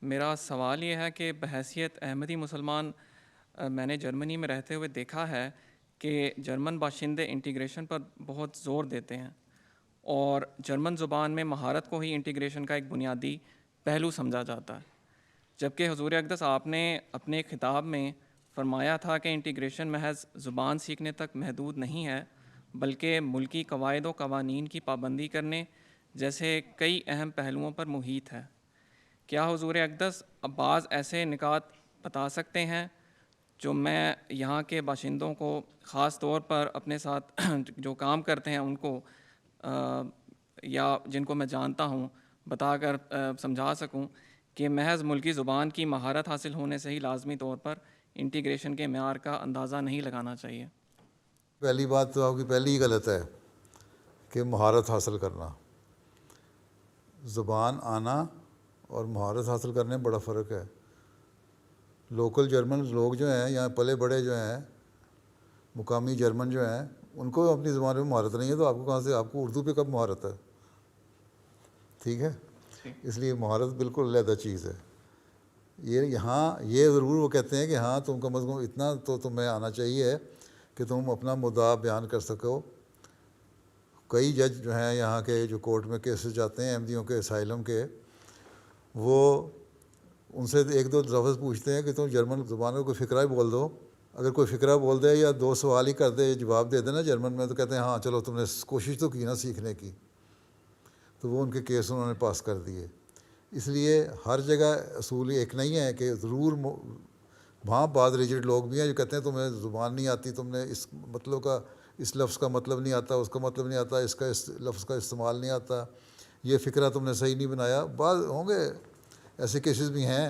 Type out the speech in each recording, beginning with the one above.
میرا سوال یہ ہے کہ بحیثیت احمدی مسلمان میں نے جرمنی میں رہتے ہوئے دیکھا ہے کہ جرمن باشندے انٹیگریشن پر بہت زور دیتے ہیں اور جرمن زبان میں مہارت کو ہی انٹیگریشن کا ایک بنیادی پہلو سمجھا جاتا ہے، جبکہ حضور اقدس آپ نے اپنے خطاب میں فرمایا تھا کہ انٹیگریشن محض زبان سیکھنے تک محدود نہیں ہے بلکہ ملکی قواعد و قوانین کی پابندی کرنے جیسے کئی اہم پہلوؤں پر محیط ہے۔ کیا حضور اقدس اب بعض ایسے نکات بتا سکتے ہیں جو میں یہاں کے باشندوں کو، خاص طور پر اپنے ساتھ جو کام کرتے ہیں ان کو یا جن کو میں جانتا ہوں، بتا کر سمجھا سکوں کہ محض ملکی زبان کی مہارت حاصل ہونے سے ہی لازمی طور پر انٹیگریشن کے معیار کا اندازہ نہیں لگانا چاہیے؟ پہلی بات تو آپ کی پہلی ہی غلط ہے کہ مہارت حاصل کرنا، زبان آنا اور مہارت حاصل کرنے میں بڑا فرق ہے۔ لوکل جرمن لوگ جو ہیں، یہاں پلے بڑے جو ہیں، مقامی جرمن جو ہیں، ان کو اپنی زبان میں مہارت نہیں ہے، تو آپ کو کہاں سے، آپ کو اردو پہ کب مہارت ہے؟ ٹھیک ہے، اس لیے مہارت بالکل علیحدہ چیز ہے۔ یہاں یہ ضرور وہ کہتے ہیں کہ ہاں تم کم از کم اتنا تو تمہیں آنا چاہیے کہ تم اپنا مدعا بیان کر سکو۔ کئی جج جو ہیں یہاں کے، جو کورٹ میں کیسز جاتے ہیں احمدیوں کے، اسائلم کے، وہ ان سے ایک دو لفظ پوچھتے ہیں کہ تم جرمن زبان میں کوئی فقرہ ہی بول دو۔ اگر کوئی فقرہ بول دے یا دو سوال ہی کر دے، جواب دے دے نا جرمن میں، تو کہتے ہیں ہاں چلو تم نے کوشش تو کی نا سیکھنے کی، تو وہ ان کے کیس انہوں نے پاس کر دیے۔ اس لیے ہر جگہ اصول ایک نہیں ہے کہ ضرور وہاں بعض ریجڈ لوگ بھی ہیں جو کہتے ہیں تمہیں زبان نہیں آتی، تم نے اس مطلب کا، اس لفظ کا مطلب نہیں آتا، اس کا مطلب نہیں آتا، اس کا اس لفظ کا استعمال نہیں آتا، یہ فقرہ تم نے صحیح نہیں بنایا۔ بعض ہوں گے ایسے کیسز بھی ہیں،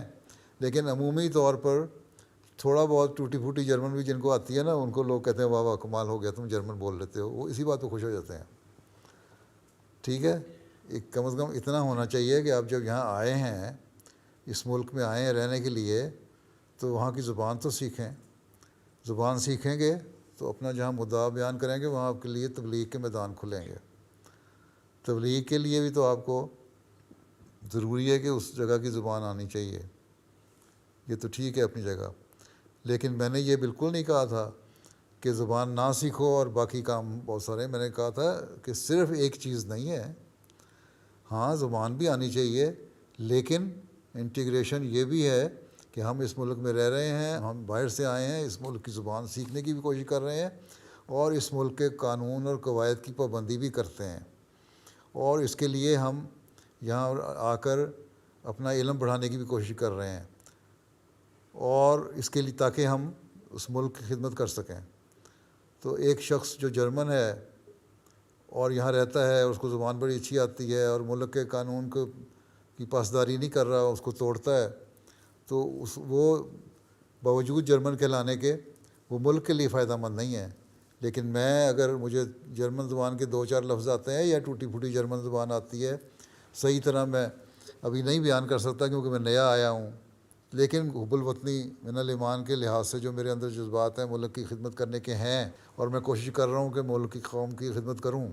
لیکن عمومی طور پر تھوڑا بہت ٹوٹی پھوٹی جرمن بھی جن کو آتی ہے نا، ان کو لوگ کہتے ہیں واہ واہ کمال ہو گیا تم جرمن بول لیتے ہو، وہ اسی بات پہ خوش ہو جاتے ہیں۔ ٹھیک ہے، ایک کم از کم اتنا ہونا چاہیے کہ آپ جب یہاں آئے ہیں، اس ملک میں آئے ہیں رہنے کے لیے، تو وہاں کی زبان تو سیکھیں۔ زبان سیکھیں گے تو اپنا جہاں مدعا بیان کریں گے وہاں آپ کے لیے تبلیغ کے میدان کھلیں گے۔ تبلیغ کے لیے بھی تو آپ کو ضروری ہے کہ اس جگہ کی زبان آنی چاہیے، یہ تو ٹھیک ہے اپنی جگہ، لیکن میں نے یہ بالکل نہیں کہا تھا کہ زبان نہ سیکھو اور باقی کام بہت سارے۔ میں نے کہا تھا کہ صرف ایک چیز نہیں ہے، ہاں زبان بھی آنی چاہیے، لیکن انٹیگریشن یہ بھی ہے کہ ہم اس ملک میں رہ رہے ہیں، ہم باہر سے آئے ہیں، اس ملک کی زبان سیکھنے کی بھی کوشش کر رہے ہیں اور اس ملک کے قانون اور قواعد کی پابندی بھی کرتے ہیں، اور اس کے لیے ہم یہاں آ کر اپنا علم بڑھانے کی بھی کوشش کر رہے ہیں، اور اس کے لیے تاکہ ہم اس ملک کی خدمت کر سکیں۔ تو ایک شخص جو جرمن ہے اور یہاں رہتا ہے، اس کو زبان بڑی اچھی آتی ہے اور ملک کے قانون کو کی پاسداری نہیں کر رہا، اس کو توڑتا ہے، تو وہ باوجود جرمن کہلانے کے وہ ملک کے لیے فائدہ مند نہیں ہے۔ لیکن میں اگر مجھے جرمن زبان کے دو چار لفظ آتے ہیں یا ٹوٹی پھوٹی جرمن زبان آتی ہے، صحیح طرح میں ابھی نہیں بیان کر سکتا کیونکہ میں نیا آیا ہوں، لیکن حب الوطنی من الایمان کے لحاظ سے جو میرے اندر جذبات ہیں ملک کی خدمت کرنے کے ہیں، اور میں کوشش کر رہا ہوں کہ ملک کی قوم کی خدمت کروں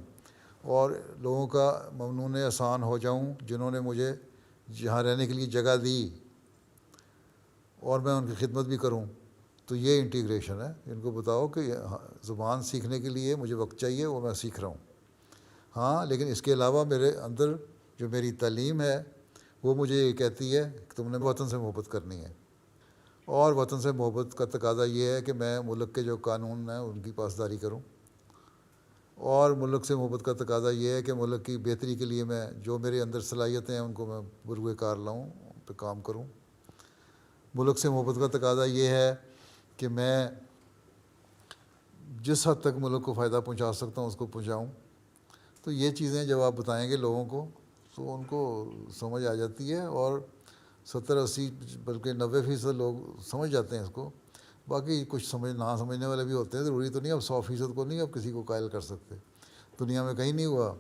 اور لوگوں کا ممنون احسان ہو جاؤں جنہوں نے مجھے جہاں رہنے کے لیے جگہ دی، اور میں ان کی خدمت بھی کروں، تو یہ انٹیگریشن ہے۔ ان کو بتاؤ کہ زبان سیکھنے کے لیے مجھے وقت چاہیے، وہ میں سیکھ رہا ہوں، ہاں، لیکن اس کے علاوہ میرے اندر جو میری تعلیم ہے وہ مجھے یہ کہتی ہے کہ تم نے وطن سے محبت کرنی ہے، اور وطن سے محبت کا تقاضا یہ ہے کہ میں ملک کے جو قانون ہیں ان کی پاسداری کروں، اور ملک سے محبت کا تقاضا یہ ہے کہ ملک کی بہتری کے لیے میں جو میرے اندر صلاحیتیں ہیں ان کو میں بروئے کار لاؤں، ان پہ کام کروں۔ ملک سے محبت کا تقاضا یہ ہے کہ میں جس حد تک ملک کو فائدہ پہنچا سکتا ہوں اس کو پہنچاؤں۔ تو یہ چیزیں جب آپ بتائیں گے لوگوں کو تو ان کو سمجھ آ جاتی ہے، اور 70-80 بلکہ 90% لوگ سمجھ جاتے ہیں اس کو۔ باقی کچھ نہ سمجھنے والے بھی ہوتے ہیں، ضروری تو نہیں اب 100% کو نہیں اب کسی کو قائل کر سکتے۔ دنیا میں کہیں نہیں ہوا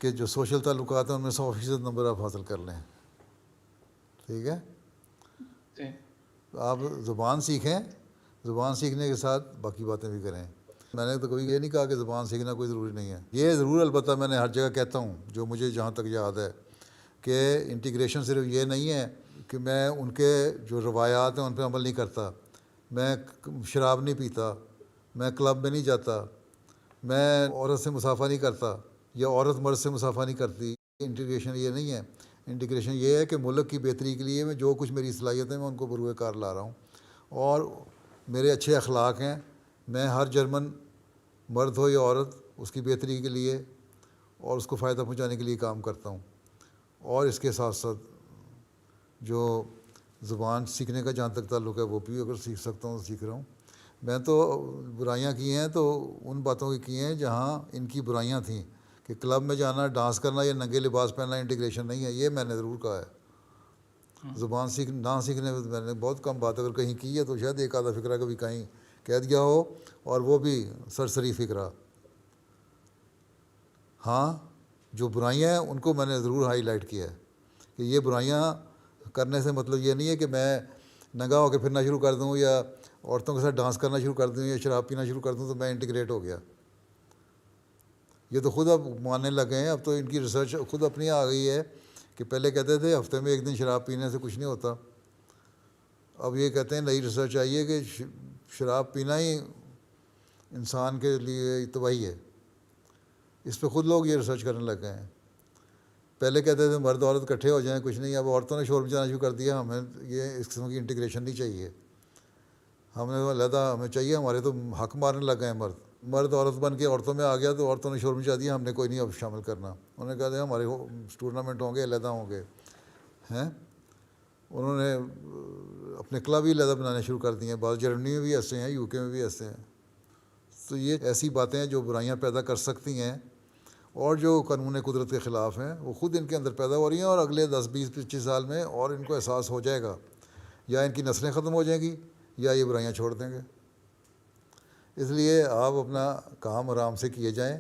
کہ جو سوشل تعلقات ہیں ان میں 100% نمبر آپ حاصل کر لیں، ٹھیک ہے؟ آپ زبان سیکھیں، زبان سیکھنے کے ساتھ باقی باتیں بھی کریں۔ میں نے تو کبھی یہ نہیں کہا کہ زبان سیکھنا کوئی ضروری نہیں ہے، یہ ضرور البتہ میں نے ہر جگہ کہتا ہوں جو مجھے جہاں تک یاد ہے کہ انٹیگریشن صرف یہ نہیں ہے کہ میں ان کے جو روایات ہیں ان پہ عمل نہیں کرتا، میں شراب نہیں پیتا، میں کلب میں نہیں جاتا، میں عورت سے مصافحہ نہیں کرتا یا عورت مرد سے مصافحہ نہیں کرتی. انٹیگریشن یہ نہیں ہے. انٹیگریشن یہ ہے کہ ملک کی بہتری کے لیے میں جو کچھ میری صلاحیت ہے میں ان کو بروئے کار لا رہا ہوں، اور میرے اچھے اخلاق ہیں. میں ہر جرمن مرد ہو یا عورت اس کی بہتری کے لیے اور اس کو فائدہ پہنچانے کے لیے کام کرتا ہوں. اور اس کے ساتھ ساتھ جو زبان سیکھنے کا جہاں تک تعلق ہے وہ بھی اگر سیکھ سکتا ہوں تو سیکھ رہا ہوں. میں تو برائیاں کی ہیں تو ان باتوں کی ہیں جہاں ان کی برائیاں تھیں، کہ کلب میں جانا، ڈانس کرنا یا ننگے لباس پہننا انٹیگریشن نہیں ہے. یہ میں نے ضرور کہا ہے. زبان نہ سیکھنے میں میں نے بہت کم بات اگر کہیں کی ہے تو شاید ایک آدھا فقرہ کبھی کہیں کہہ دیا ہو، اور وہ بھی سرسری فقرہ. ہاں جو برائیاں ہیں ان کو میں نے ضرور ہائی لائٹ کیا ہے کہ یہ برائیاں کرنے سے مطلب یہ نہیں ہے کہ میں ننگا ہو کے پھرنا شروع کر دوں یا عورتوں کے ساتھ ڈانس کرنا شروع کر دوں یا شراب پینا شروع کر دوں تو میں انٹیگریٹ ہو گیا. یہ تو خود اب ماننے لگے ہیں. اب تو ان کی ریسرچ خود اپنی آ گئی ہے کہ پہلے کہتے تھے ہفتے میں ایک دن شراب پینے سے کچھ نہیں ہوتا. اب یہ کہتے ہیں نئی ریسرچ آئی ہے کہ شراب پینا ہی انسان کے لیے تباہی ہے. اس پہ خود لوگ یہ ریسرچ کرنے لگ گئے ہیں. پہلے کہتے تھے مرد عورت اکٹھے ہو جائیں کچھ نہیں. اب عورتوں نے شور مچانا شروع کر دیا. ہمیں یہ اس قسم کی انٹیگریشن نہیں چاہیے. ہمیں علیحدہ ہمیں چاہیے. ہمارے تو حق مارنے لگ گئے ہیں. مرد عورت بن کے عورتوں میں آ گیا تو عورتوں نے شور مچا دیا. ہم نے کوئی نہیں اب شامل کرنا. انہوں نے کہا تھا ہمارے ٹورنامنٹ ہوں گے، علیحدہ ہوں گے ہیں. انہوں نے اپنے کلب ہی علیحدہ بنانے شروع کر دیے ہیں. بعض جرمنی میں بھی ایسے ہیں، یو کے میں بھی ایسے ہیں. تو یہ ایسی باتیں ہیں جو برائیاں پیدا کر سکتی ہیں اور جو قانون قدرت کے خلاف ہیں وہ خود ان کے اندر پیدا ہو رہی ہیں. اور اگلے 10 20 25 سال میں اور ان کو احساس ہو جائے گا، یا ان کی نسلیں ختم ہو جائیں گی یا یہ برائیاں چھوڑ دیں گے. اس لیے آپ اپنا کام آرام سے کیے جائیں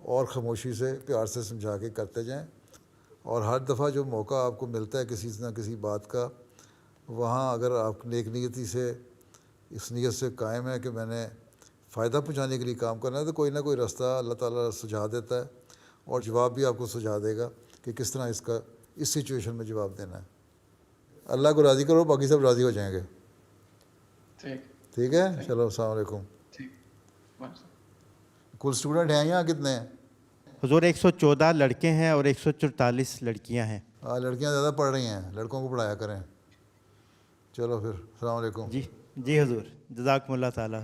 اور خاموشی سے پیار سے سمجھا کے کرتے جائیں. اور ہر دفعہ جو موقع آپ کو ملتا ہے کسی نہ کسی بات کا، وہاں اگر آپ نیک نیتی سے اس نیت سے قائم ہے کہ میں نے فائدہ پہنچانے کے لیے کام کرنا ہے، تو کوئی نہ کوئی راستہ اللہ تعالیٰ سجھا دیتا ہے اور جواب بھی آپ کو سجھا دے گا کہ کس طرح اس سچویشن میں جواب دینا ہے. اللہ کو راضی کرو، باقی سب راضی ہو جائیں گے. ٹھیک ہے. چلو السلام علیکم. کل اسٹوڈنٹ ہیں یہاں کتنے ہیں؟ حضور 114 لڑکے ہیں اور 144 لڑکیاں ہیں. لڑکیاں زیادہ پڑھ رہی ہیں، لڑکوں کو پڑھایا کریں. چلو پھر السلام علیکم. جی حضور، جزاکم اللہ تعالیٰ.